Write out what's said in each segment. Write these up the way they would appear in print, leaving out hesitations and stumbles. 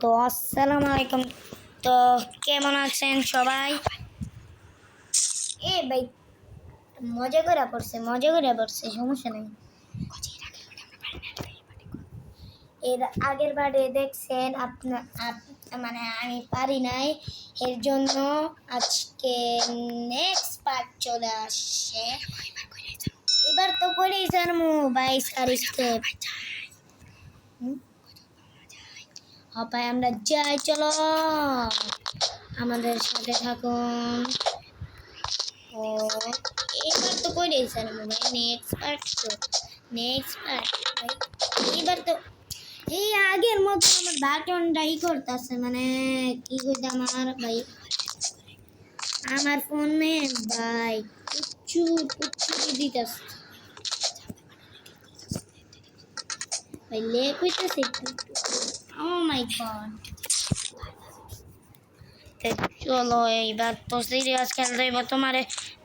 তো আসসালামু আলাইকুম। তো কেমন আছেন সবাই? ভাই মজা করে পড়ছে সমস্যা নেই। এর আগের বারে দেখছেন মানে আমি পারি নাই, এর জন্য আজকে নেক্সট পার্ট চলে আসছে। এবার তো করেই জানমু 22 স্টেপ। হপায় আমরা যাই, চলো আমাদের সাথে থাকুন। ও এবার তো করেই জানমু ভাই, নেক্সট পার্ট ভাই। এবার তো এই আগের মতো আমার বাটনটাই করতেছে, মানে কি কইতে আমার ভাই, আমার ফোনে ভাই কুচ্ছু দিতেছে ভাই, লেক হইতেছে একটু। ও মাই গড। চলো এইবার তো সিরিয়াস খেলতে হইব, তোমার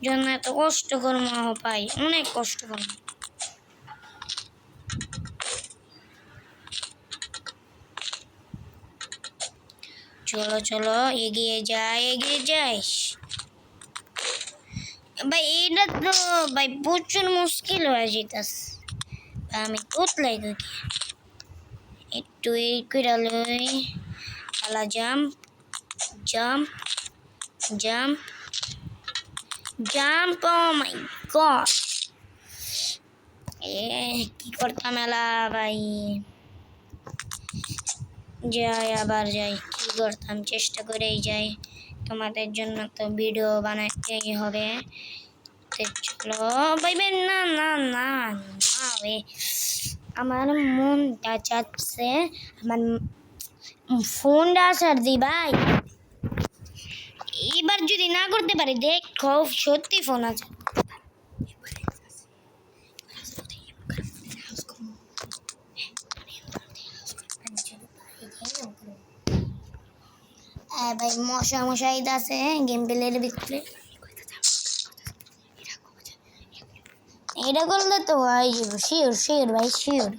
জন্য এত কষ্ট করবো পাই, অনেক কষ্ট করবো। চলো চলো এগিয়ে যাইস ভাই। এটা তো ভাই প্রচুর মুশকিল হয়ে যেতেছে, আমি কোথায় দেখি একটু এই করে লই। খেলা জাম্প জাম্প জাম্প জাম্প। ও মাই গড, কি করতাম এলা ভাই। আবার যাই, কি করতাম, চেষ্টা করেই যাই। তোমাদের জন্য তো ভিডিও বানাতেই হবে। চলো ভাই ভাই, না না না না ভাই, আমার মনটা চাচ্ছে আমার ফোনটা আসার দি ভাই। এবার যদি না করতে পারি দেখো সত্যি ফোন আছে। ভাই মশাই আছে গেম প্লের ভিতরে, এটা করলে তো ভাই শিওর ভাই শিওর।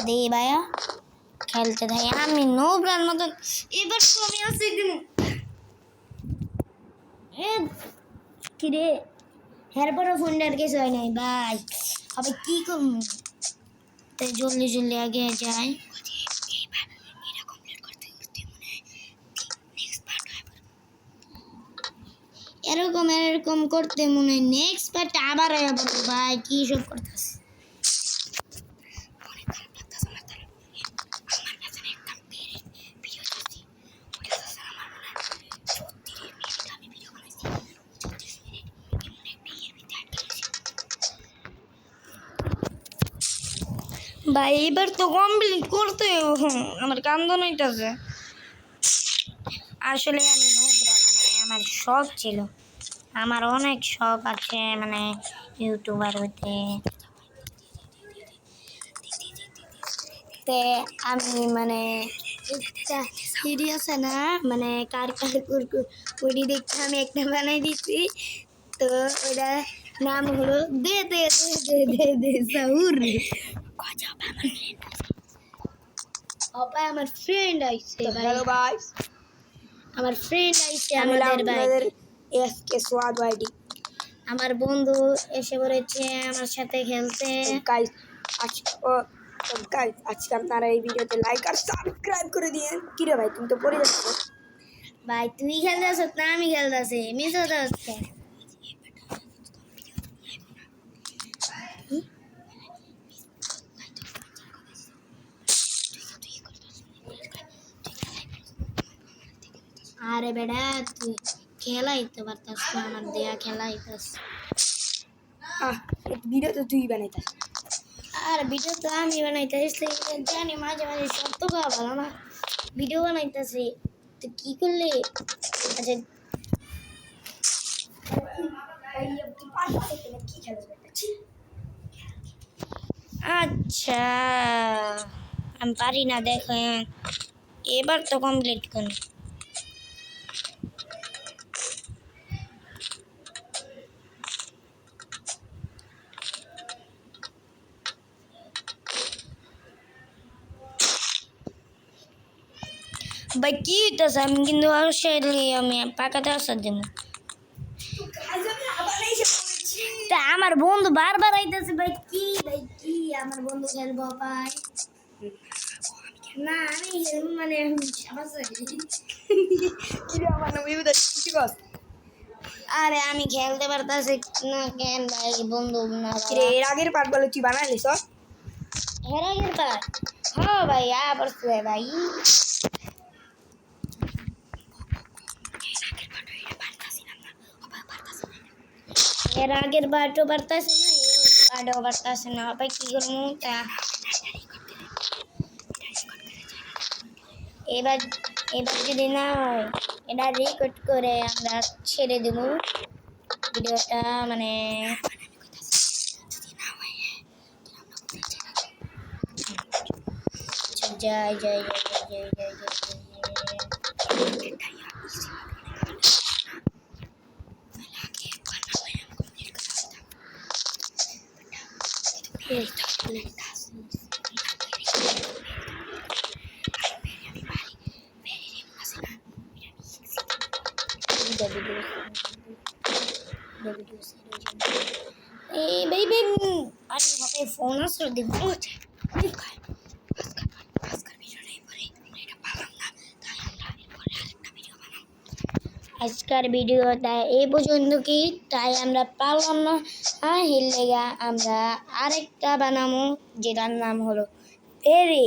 দে ভাইয়া খেলতে থাকি আমি নোবরার মতন। এবার তো আমি আছি কি রে, এরপরও ফোনটার কিছু হয় নাই ভাই, আবার কি করবো। তাই জলদি আগে যাই। এরকম করতে মনে হয় নেক্সট পার্ট আবার ভাই কি সব করতেছে। ভাই এবার তো কমপ্লিট করতে আমার কান্দন হইতেছে। আসলে আমি নোবরা, মানে আমার শখ ছিল, আমার অনেক শখ আছে মানে ইউটিউবার হইতে। তে আমি মানে একটা সিডি আছে না, মানে কার ওইটি দেখতে আমি একটা বানাই দিচ্ছি। তো ওইটা নাম হলো দে দে দে দে দে দে সাউর। আমার ফ্রেন্ড আইছে, হ্যালো গাইস, আমার ফ্রেন্ড আইছে আমাদের বাইরে, এসকে সোয়াদ ওয়াইডি। আমার বন্ধু এসে পড়েছে আমার সাথে খেলতে। গাইস আজকে আপনারা এই ভিডিওতে লাইক আর সাবস্ক্রাইব করে দিন। কি রে ভাই, তুমি তো পড়ে যাচ্ছ ভাই, তুই খেলতে আসছ না আমি খেলতে আছি, মিস হতে হচ্ছে। আরে বেটা তুই খেলাইতে পারতাস না, আমার দেয়া খেলাইতাস। ভিডিও তো তুই বানাইতাস। আর ভিডিও তো আমি বানাইতেছি, জানি মাঝে শব্দ পাওয়া ভালো না, ভিডিও বানাইতেছি তো কি করলে। আচ্ছা আমি পারি না, দেখেন এবার তো কমপ্লিট করুন। ভাই কি হইতেছে আমি কিন্তু অবশ্যই আমি পাকাতে আসার জন্য তা আমার বন্ধু বারবার আইতেছে ভাই কি আমার বন্ধু খেলবো ভাই না আমি মানে আরে আমি খেলতে পারতাছি না কেন ভাই বন্ধু না এর আগের পার্ট বলে তুই বানাইলিস হেরা গেল পার হ্যাঁ ভাই আবার ভাই এর আগের বারটো পারতাছি না বারটাও পারতাছি না ভাই কি করবো তা এবার এবার যদি না হয় এটা রেকর্ড করে আমরা ছেড়ে দেবো ভিডিওটা মানে যাই যাই যাই যাই যাই Eh, baby, ano ka pa phone na di ba? আজকের ভিডিওটা এই পর্যন্ত কি তাই আমরা পারলাম না হিল লেগা আমরা আরেকটা বানাবো যেটার নাম হলো ভেরি